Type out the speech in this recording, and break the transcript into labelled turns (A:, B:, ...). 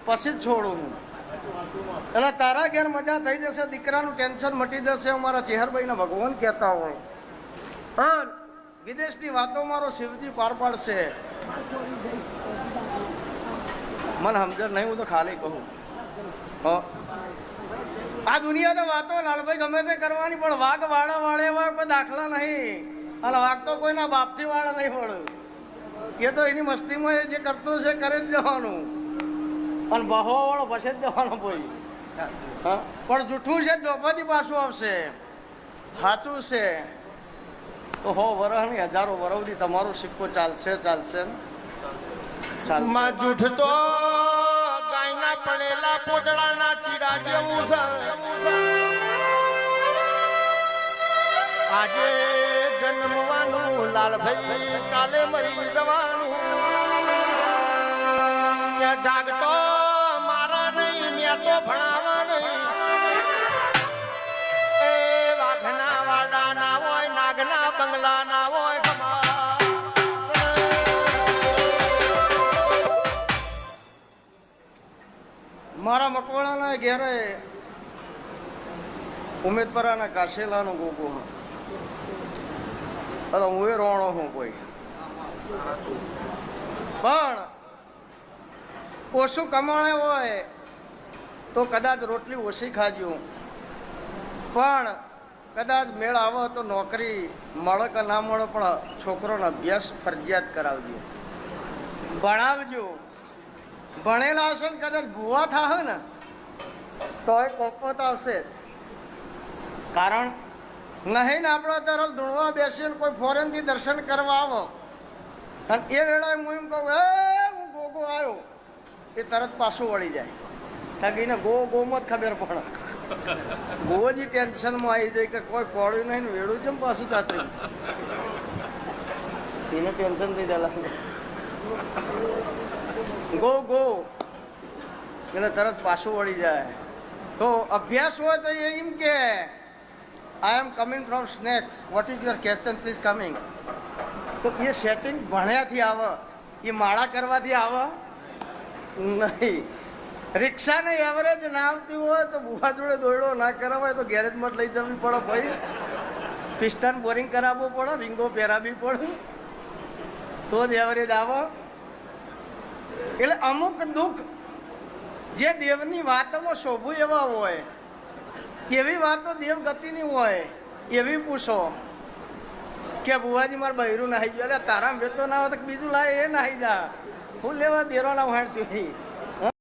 A: પછી જ છોડું હું. એટલે તારા ઘેર મજા થઈ જશે, દીકરાનું ટેન્શન મટી જશે, અમારા ચેહરભાઈને ભગવાન કહેતા હોય. પણ વિદેશની વાતો મારો શિવજી પાર પાડશે. મને સમજણ નહીં, હું તો ખાલી કહું. આ દુનિયાની વાતો લાલભાઈ ગમે તે કરવાની, પણ વાઘ વાળા વાળે એવા કોઈ દાખલા નહીં. અને વાઘ તો કોઈના બાપથી વાળા નહીં મળે. એ તો એની મસ્તીમાં એ જે કરતું છે કરે જ જવાનું, અને બહો વાળો પછી જ જવાનો કોઈ. પણ જૂઠું છે દ્રૌપદી પાછું આવશે, સાચું છે તો 100 વર્ષ ની 1000 વર્ષ સુધી તમારો સિક્કો ચાલશે ચાલશે.
B: જૂઠ તો ગાયના પડેલા પોદળાના ચીડા જેવું છે. આજે જન્મવાનું લાલભાઈ, કાલે મરી જવાનું. ત્યાં જાગતો મારા નહીં, મેં તો ભણાવા નહીં. એ વાઘના વાડા ના હોય, નાગના બંગલા ના હોય.
A: મારા મકવાણાના ઘેરે ઉમેદપરાના કાશેલાનો ગોગો, હું એ રોણો હું કોઈ. પણ ઓછું કમાણે હોય તો કદાચ રોટલી ઓછી ખાજો, પણ કદાચ મેળ આવે તો નોકરી મળે કે ના મળે, પણ છોકરોનો અભ્યાસ ફરજિયાત કરાવજો, ભણાવજો. ભણેલા હશે ને કદાચ ભૂવા થશે ને તો એ કોપત આવશે. કારણ નહીં ને આપણે તરત ધૂણવા બેસીને કોઈ ફોરેનથી દર્શન કરવા આવો અને એ વેળાએ હું એમ કહું, હું ગોગો આવ્યો, એ તરત પાછું વળી જાય. થાકીને ગોમાં જ ખબર પડે. ગોજી ટેન્શનમાં આવી જાય કે કોઈ પડ્યું નહીં ને વેળું છે પાછું થતું, એને ટેન્શન થઈ જાય. ગો એટલે તરત પાછું વળી જાય. તો અભ્યાસ હોય તો એમ કે I am coming from snake, what is your question please coming. તો એ સેટિંગ ભણ્યાથી આવે, એ માળા કરવાથી આવે નહીં. રિક્ષાને એવરેજ ના આવતી હોય તો બુવા જોડે દોડો ના કરાવાય તો ગેરેજમાં લઈ જવી પડે ભાઈ. પિસ્ટન બોરિંગ કરાવવું પડે, રીંગો પહેરાવી પડે તો જ એવરેજ આવે. એટલે અમુક દુઃખ જે દેવની વાતોમાં શોભું એવા હોય, એવી વાતો દેવ ગતિની હોય, એવી પૂછો કે બુવાજી મારે બહેરું નાહી ગયું. એટલે તારા વેતો ના હોય તો બીજું લાવે એ નાહી જા, હું લેવા દેરો ના વાંચતું નહીં.